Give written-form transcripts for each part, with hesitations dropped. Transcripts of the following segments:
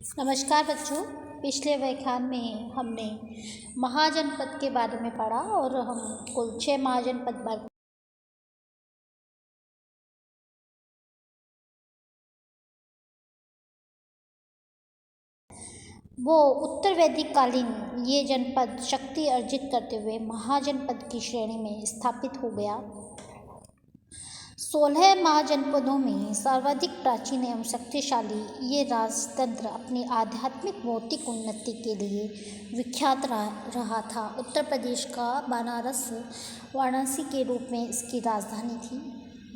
नमस्कार बच्चों। पिछले व्याख्यान में हमने महाजनपद के बारे में पढ़ा और हम कुल 6 महाजनपद बारे वो उत्तर वैदिक कालीन ये जनपद शक्ति अर्जित करते हुए महाजनपद की श्रेणी में स्थापित हो गया। 16 महाजनपदों में सर्वाधिक प्राचीन एवं शक्तिशाली ये राजतंत्र अपनी आध्यात्मिक भौतिक उन्नति के लिए विख्यात रहा था। उत्तर प्रदेश का बनारस वाराणसी के रूप में इसकी राजधानी थी।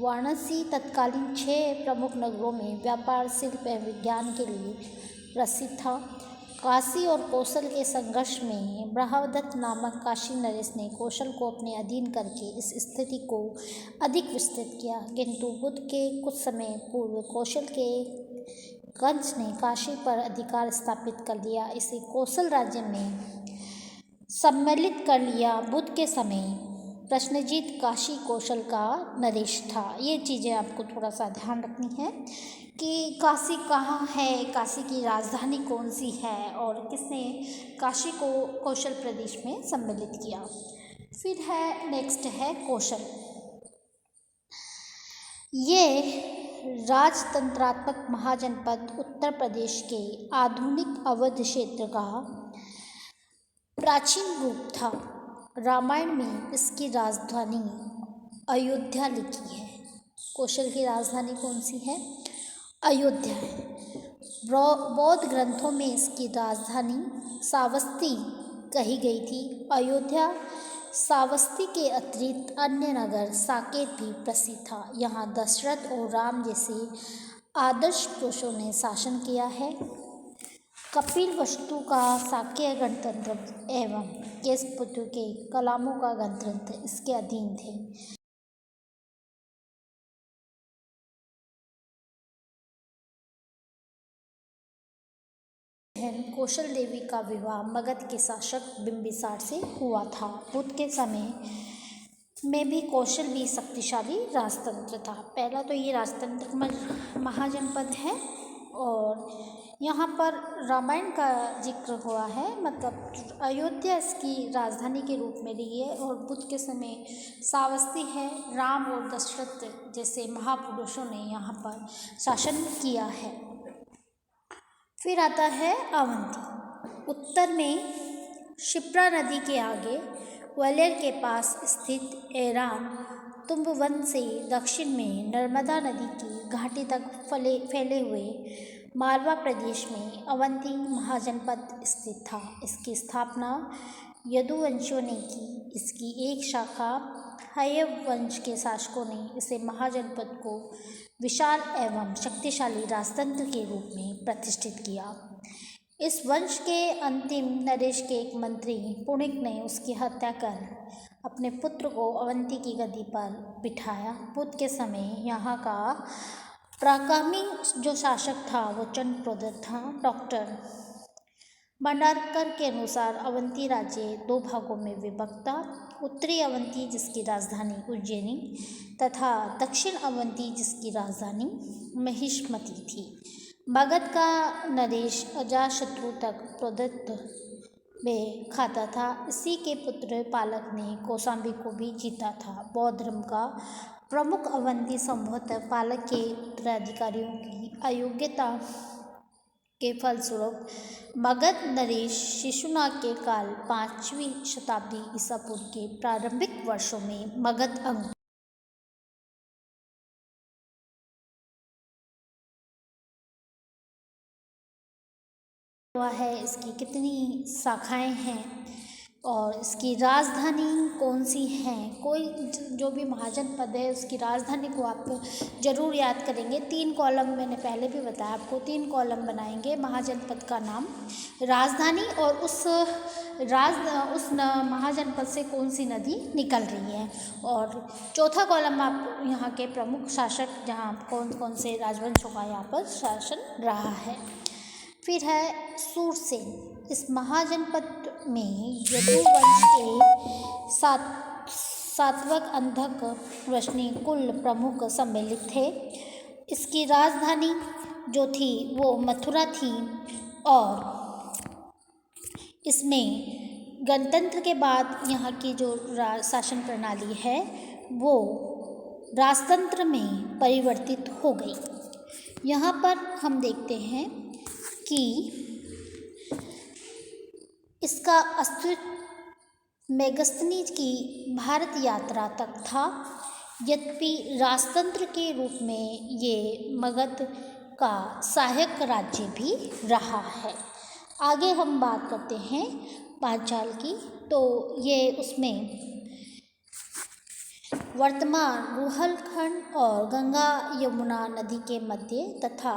वाराणसी तत्कालीन 6 प्रमुख नगरों में व्यापार, शिल्प एवं विज्ञान के लिए प्रसिद्ध था। काशी और कौशल के संघर्ष में बृहदत्त नामक काशी नरेश ने कौशल को अपने अधीन करके इस स्थिति को अधिक विस्तृत किया, किंतु बुद्ध के कुछ समय पूर्व कौशल के कंस ने काशी पर अधिकार स्थापित कर लिया, इसे कौशल राज्य में सम्मिलित कर लिया। बुद्ध के समय प्रश्नजीत काशी कौशल का नरेश था। ये चीज़ें आपको थोड़ा सा ध्यान रखनी है कि काशी कहाँ है, काशी की राजधानी कौन सी है और किसने काशी को कौशल प्रदेश में सम्मिलित किया। फिर है नेक्स्ट है कौशल। ये राजतंत्रात्मक महाजनपद उत्तर प्रदेश के आधुनिक अवध क्षेत्र का प्राचीन रूप था। रामायण में इसकी राजधानी अयोध्या लिखी है। कौशल की राजधानी कौन सी है? अयोध्या है। बौद्ध ग्रंथों में इसकी राजधानी सावस्ती कही गई थी। अयोध्या सावस्ती के अतिरिक्त अन्य नगर साकेत भी प्रसिद्ध था। यहाँ दशरथ और राम जैसे आदर्श पुरुषों ने शासन किया है। कपिलवस्तु का शाक्य गणतंत्र एवं केशपुत्र के कलामों का गणतंत्र इसके अधीन थे। कौशल देवी का विवाह मगध के शासक बिंबिसार से हुआ था। बुद्ध के समय में भी कौशल भी शक्तिशाली राजतंत्र था। पहला तो ये राजतंत्र महाजनपद है और यहाँ पर रामायण का जिक्र हुआ है, मतलब अयोध्या इसकी राजधानी के रूप में रही है और बुद्ध के समय सावस्ती है। राम और दशरथ जैसे महापुरुषों ने यहाँ पर शासन किया है। फिर आता है अवंती। उत्तर में शिप्रा नदी के आगे ग्वालियर के पास स्थित ऐरान तुम्बवन से दक्षिण में नर्मदा नदी की घाटी तक फैले हुए मालवा प्रदेश में अवंती महाजनपद स्थित था। इसकी स्थापना यदुवंशियों ने की। इसकी एक शाखा हयव वंश के शासकों ने इसे महाजनपद को विशाल एवं शक्तिशाली राजतंत्र के रूप में प्रतिष्ठित किया। इस वंश के अंतिम नरेश के एक मंत्री पुणिक ने उसकी हत्या कर अपने पुत्र को अवंती की गद्दी पर बिठाया। बुद्ध के समय यहाँ का पराक्रमी जो शासक था वो चंद्रप्रद्योत था। डॉक्टर भंडारकर के अनुसार अवंती राज्य 2 भागों में विभक्त था। उत्तरी अवंती जिसकी राजधानी उज्जैनी तथा दक्षिण अवंती जिसकी राजधानी महिष्मती थी। मगध का नरेश अजातशत्रु तक प्रद्योत में खाता था। इसी के पुत्र पालक ने कौशांबी को भी जीता था। बौद्ध धर्म का प्रमुख अवंती संभवतः पालक के उत्तराधिकारियों की अयोग्यता के फलस्वरूप मगध नरेश शिशुनाग के काल 5वीं शताब्दी ईसा पूर्व के प्रारंभिक वर्षों में मगध अंग हुआ है। इसकी कितनी शाखाएं हैं और इसकी राजधानी कौन सी है? कोई जो भी महाजनपद है उसकी राजधानी को आप जरूर याद करेंगे। 3 कॉलम मैंने पहले भी बताया आपको, 3 कॉलम बनाएंगे। महाजनपद का नाम, राजधानी और उस महाजनपद से कौन सी नदी निकल रही है, और चौथा कॉलम आप यहाँ के प्रमुख शासक जहाँ कौन कौन से राजवंशों का यहाँ पर शासन रहा है। फिर है सूरसेन। इस महाजनपद में यदुवंश के सातवक अंधक वंशी कुल प्रमुख सम्मिलित थे। इसकी राजधानी जो थी वो मथुरा थी। और इसमें गणतंत्र के बाद यहाँ की जो शासन प्रणाली है वो राजतंत्र में परिवर्तित हो गई। यहाँ पर हम देखते हैं कि इसका अस्तित्व मेगस्थनीज की भारत यात्रा तक था, यद्यपि राजतंत्र के रूप में ये मगध का सहायक राज्य भी रहा है। आगे हम बात करते हैं पांचाल की, तो ये उसमें वर्तमान रुहलखंड और गंगा यमुना नदी के मध्य तथा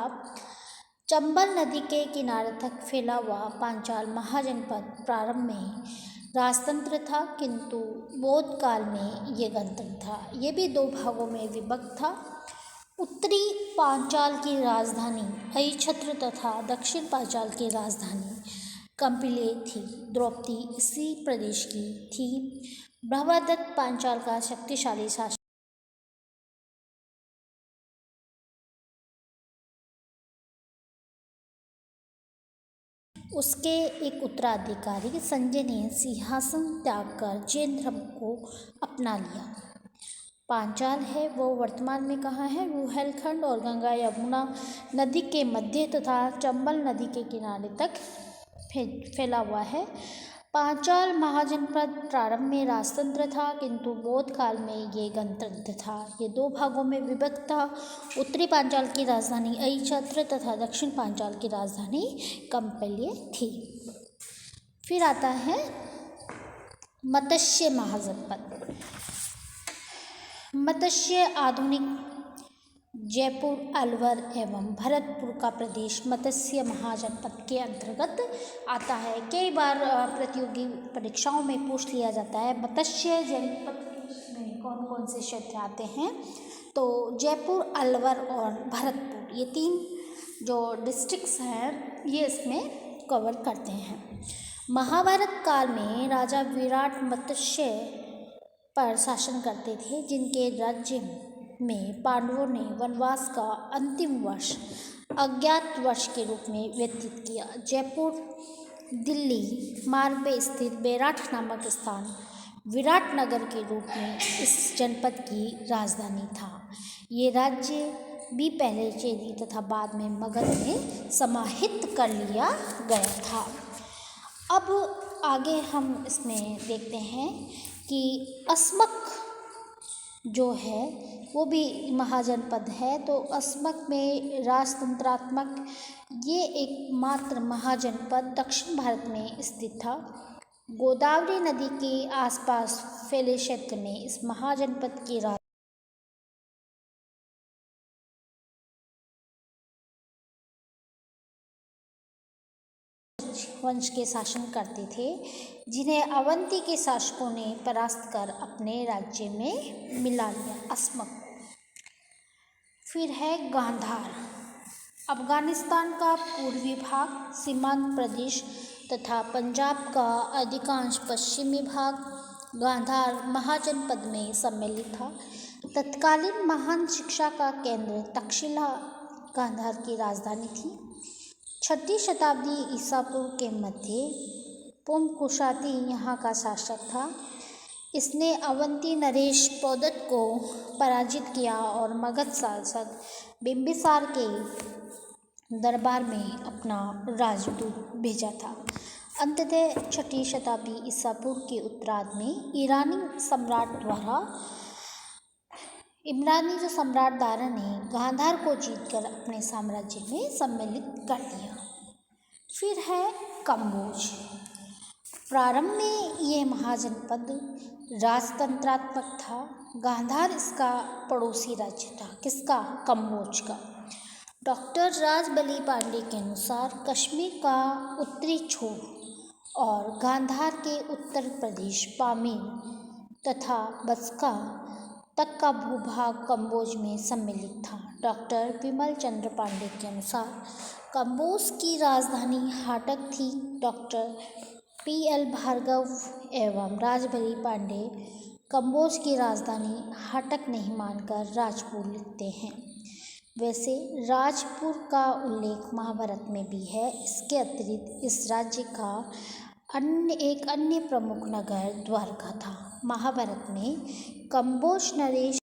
चंबल नदी के किनारे तक फैला हुआ पांचाल महाजनपद प्रारंभ में राजतंत्र था, किंतु बौद्ध काल में ये गणतंत्र था। ये भी दो भागों में विभक्त था। उत्तरी पांचाल की राजधानी अहिच्छत्र तथा दक्षिण पांचाल की राजधानी कंपिले थी। द्रौपदी इसी प्रदेश की थी। ब्रह्मदत्त पांचाल का शक्तिशाली शासक उसके एक उत्तराधिकारी संजय ने सिंहासन त्याग कर जैन धर्म को अपना लिया। पांचाल है वो वर्तमान में कहाँ है? रुहेलखंड और गंगा यमुना नदी के मध्य तथा चंबल नदी के किनारे तक फैला हुआ है। पांचाल महाजनपद प्रारंभ में राजतंत्र था, किंतु बौद्ध काल में ये गणतंत्र था। ये दो भागों में विभक्त था। उत्तरी पांचाल की राजधानी अहिच्छत्र तथा दक्षिण पांचाल की राजधानी कंपिले थी। फिर आता है मत्स्य महाजनपद। मत्स्य आधुनिक जयपुर, अलवर एवं भरतपुर का प्रदेश मत्स्य महाजनपद के अंतर्गत आता है। कई बार प्रतियोगी परीक्षाओं में पूछ लिया जाता है मत्स्य जनपद में कौन कौन से क्षेत्र आते हैं, तो जयपुर, अलवर और भरतपुर ये तीन जो डिस्ट्रिक्ट्स हैं ये इसमें कवर करते हैं। महाभारत काल में राजा विराट मत्स्य पर शासन करते थे, जिनके राज्य में पांडवों ने वनवास का अंतिम वर्ष अज्ञात वर्ष के रूप में व्यतीत किया। जयपुर दिल्ली मार्ग पे स्थित बेराठ नामक स्थान विराट नगर के रूप में इस जनपद की राजधानी था। ये राज्य भी पहले चेदी तथा बाद में मगध में समाहित कर लिया गया था। अब आगे हम इसमें देखते हैं कि अस्मक जो है वो भी महाजनपद है। तो अस्मक में राजतंत्रात्मक ये एकमात्र महाजनपद दक्षिण भारत में स्थित था। गोदावरी नदी के आसपास फैले क्षेत्र में इस महाजनपद की वंश के शासन करते थे, जिन्हें अवंती के शासकों ने परास्त कर अपने राज्य में मिला लिया अस्मक। फिर है गांधार। अफगानिस्तान का पूर्वी भाग, सीमांत प्रदेश तथा पंजाब का अधिकांश पश्चिमी भाग गांधार महाजनपद में सम्मिलित था। तत्कालीन महान शिक्षा का केंद्र तक्षशिला गांधार की राजधानी थी। 6वीं शताब्दी ईसा पूर्व के मध्य पुमकुशाती यहाँ का शासक था। इसने अवंती नरेश पौदत को पराजित किया और मगध शासक बिंबिसार के दरबार में अपना राजदूत भेजा था। अंततः 6वीं शताब्दी ईसा पूर्व के उत्तरार्ध में इमरानी जो सम्राट दारा ने गांधार को जीतकर अपने साम्राज्य में सम्मिलित कर दिया। फिर है कम्बोज। प्रारंभ में ये महाजनपद राजतंत्रात्मक था। गांधार इसका पड़ोसी राज्य था। किसका? कम्बोज का। डॉक्टर राजबली पांडे के अनुसार कश्मीर का उत्तरी छोर और गांधार के उत्तर प्रदेश पामीर तथा बसका तक का भूभाग कम्बोज में सम्मिलित था। डॉक्टर विमल चंद्र पांडे के अनुसार कम्बोज की राजधानी हाटक थी। डॉक्टर पीएल भार्गव एवं राजबली पांडे कम्बोज की राजधानी हाटक नहीं मानकर राजपुर लिखते हैं। वैसे राजपुर का उल्लेख महाभारत में भी है। इसके अतिरिक्त इस राज्य का एक अन्य प्रमुख नगर द्वारका था। महाभारत में कंबोज नरेश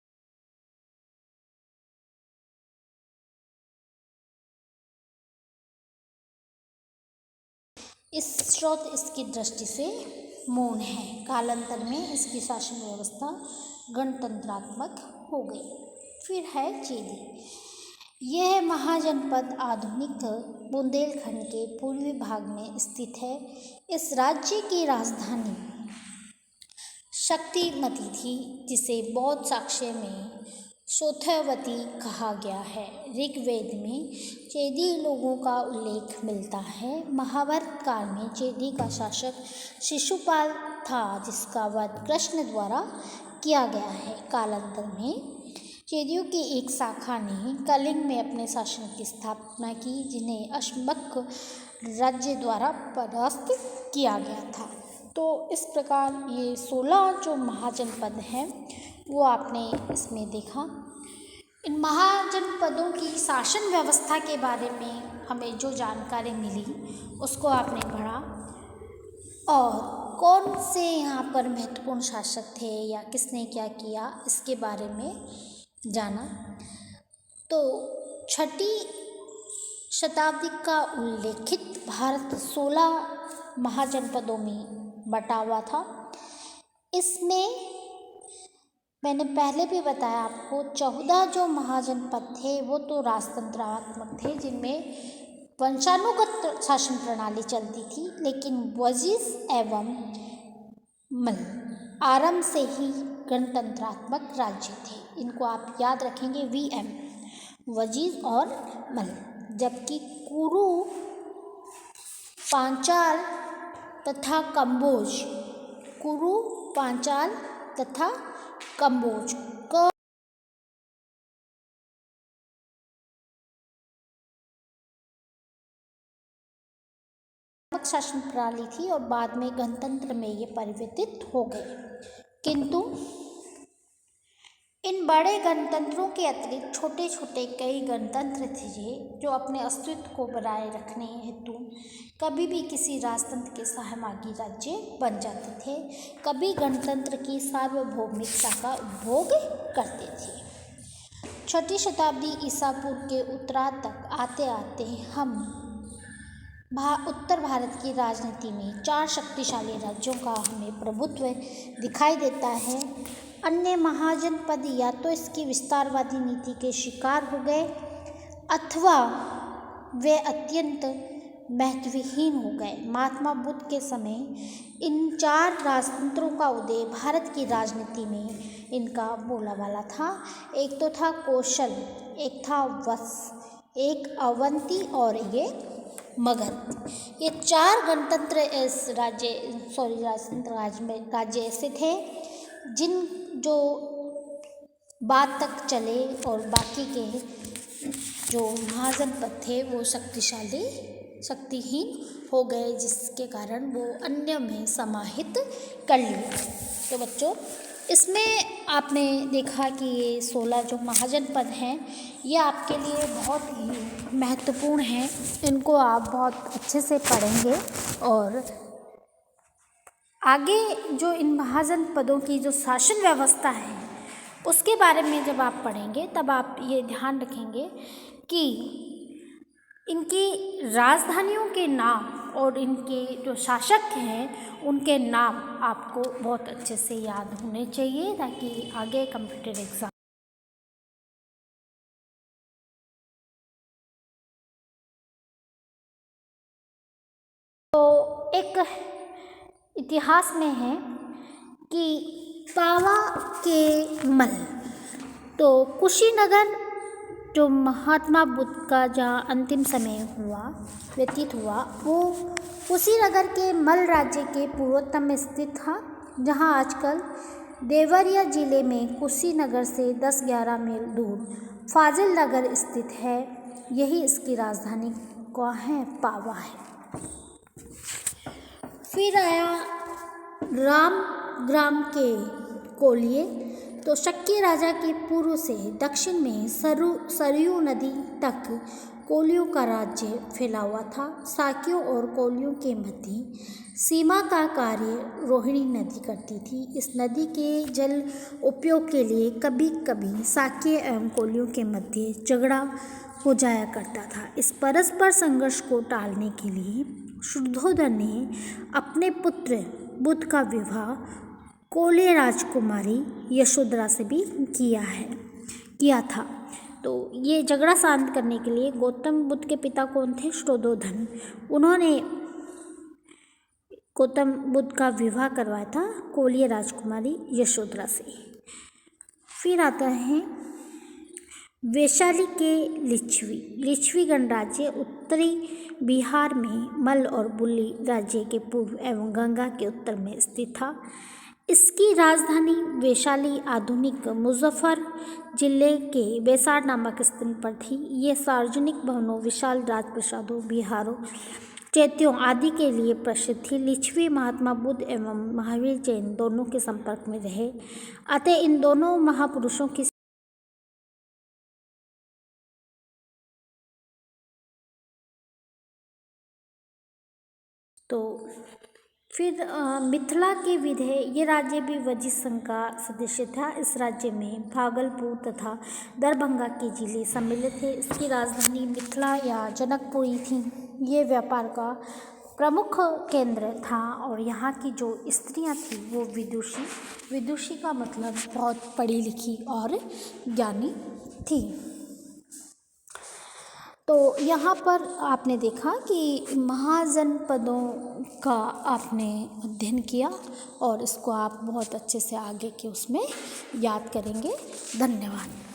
इस स्रोत इसकी दृष्टि से मौन है। कालांतर में इसकी शासन व्यवस्था गणतंत्रात्मक हो गई। फिर है चेदी। यह महाजनपद आधुनिक बुंदेलखंड के पूर्वी भाग में स्थित है। इस राज्य की राजधानी शक्तिमती थी, जिसे बौद्ध साक्ष्य में शोथवती कहा गया है। ऋग्वेद में चेदी लोगों का उल्लेख मिलता है। महाभारत काल में चेदी का शासक शिशुपाल था, जिसका वध कृष्ण द्वारा किया गया है। कालांतर में चेदियों की एक शाखा ने कलिंग में अपने शासन की स्थापना की, जिन्हें अश्मक राज्य द्वारा परास्त किया गया था। तो इस प्रकार ये 16 जो महाजनपद हैं वो आपने इसमें देखा। इन महाजनपदों की शासन व्यवस्था के बारे में हमें जो जानकारी मिली उसको आपने पढ़ा, और कौन से यहाँ पर महत्वपूर्ण शासक थे या किसने क्या किया इसके बारे में जाना। तो 6ठी शताब्दी का उल्लेखित भारत 16 महाजनपदों में बटा हुआ था। इसमें मैंने पहले भी बताया आपको 14 जो महाजनपद थे वो तो राजतंत्रात्मक थे, जिनमें वंशानुगत शासन प्रणाली चलती थी, लेकिन वजीज एवं मल आरंभ से ही गणतंत्रात्मक राज्य थे। इनको आप याद रखेंगे VM, वजीज और मल। जबकि कुरु, पांचाल तथा कंबोज, कुरु, पांचाल तथा कंबोज को शासन प्रणाली थी और बाद में गणतंत्र में ये परिवर्तित हो गए। किंतु इन बड़े गणतंत्रों के अतिरिक्त छोटे छोटे कई गणतंत्र थे जो अपने अस्तित्व को बनाए रखने हेतु कभी भी किसी राजतंत्र के सहभागी राज्य बन जाते थे, कभी गणतंत्र की सार्वभौमिकता का उपभोग करते थे। 6ठी शताब्दी ईसा पूर्व के उत्तरार्ध तक आते आते हम उत्तर भारत की राजनीति में 4 शक्तिशाली राज्यों का हमें प्रभुत्व दिखाई देता है। अन्य महाजनपद या तो इसकी विस्तारवादी नीति के शिकार हो गए अथवा वे अत्यंत महत्वहीन हो गए। महात्मा बुद्ध के समय इन 4 राजतंत्रों का उदय भारत की राजनीति में इनका बोलाबाला था। एक तो था कौशल, एक था वत्स, एक अवंती और ये मगध। ये 4 गणतंत्र इस राज्य ऐसे थे जिन जो बाद तक चले और बाकी के जो महाजनपद थे वो शक्तिहीन हो गए, जिसके कारण वो अन्य में समाहित कर लिए। तो बच्चों, इसमें आपने देखा कि ये 16 जो महाजनपद हैं ये आपके लिए बहुत ही महत्वपूर्ण हैं। इनको आप बहुत अच्छे से पढ़ेंगे और आगे जो इन महाजनपदों की जो शासन व्यवस्था है उसके बारे में जब आप पढ़ेंगे तब आप ये ध्यान रखेंगे कि इनकी राजधानियों के नाम और इनके जो शासक हैं उनके नाम आपको बहुत अच्छे से याद होने चाहिए, ताकि आगे कंप्यूटर एग्ज़ाम तो एक इतिहास में है कि पावा के मल, तो कुशीनगर जो महात्मा बुद्ध का जहाँ अंतिम समय व्यतीत हुआ वो कुशीनगर के मल राज्य के पूर्वोत्तर में स्थित था, जहाँ आजकल देवरिया जिले में कुशीनगर से 10-11 मील दूर फाजिल नगर स्थित है। यही इसकी राजधानी का है, पावा है। फिर आया राम ग्राम के कोलिये, तो शक्य राजा के पूर्व से दक्षिण में सरयू नदी तक कोलियों का राज्य फैला हुआ था। शाक्यों और कोलियों के मध्य सीमा का कार्य रोहिणी नदी करती थी। इस नदी के जल उपयोग के लिए कभी कभी शाक्य एवं कोलियों के मध्य झगड़ा हो जाया करता था। इस परस्पर संघर्ष को टालने के लिए शुद्धोधन ने अपने पुत्र बुध का विवाह कोल्य राजकुमारी यशोधरा से भी किया था। तो ये झगड़ा शांत करने के लिए गौतम बुद्ध के पिता कौन थे? शुद्धोधन। उन्होंने गौतम बुद्ध का विवाह करवाया था कोल्य राजकुमारी यशोधरा से। फिर आता है वैशाली के लिच्छवी गणराज्य उत्तरी बिहार में मल्ल और बुल्ली राज्य के पूर्व एवं गंगा के उत्तर में स्थित था। इसकी राजधानी वैशाली आधुनिक मुजफ्फर जिले के वैसार नामक स्थान पर थी। ये सार्वजनिक भवनों, विशाल राजप्रासादों, विहारों, चैत्यों आदि के लिए प्रसिद्ध थी। लिच्छवी महात्मा बुद्ध एवं महावीर जैन दोनों के संपर्क में रहे, अतः इन दोनों महापुरुषों की तो फिर मिथिला के विधेय, ये राज्य भी वजिष्ठ संघ का सदस्य था। इस राज्य में भागलपुर तथा दरभंगा के जिले सम्मिलित थे। इसकी राजधानी मिथिला या जनकपुरी थी। ये व्यापार का प्रमुख केंद्र था और यहाँ की जो स्त्रियाँ थीं वो विदुषी का मतलब बहुत पढ़ी लिखी और ज्ञानी थी। तो यहाँ पर आपने देखा कि महाजनपदों का आपने अध्ययन किया और इसको आप बहुत अच्छे से आगे के उसमें याद करेंगे। धन्यवाद।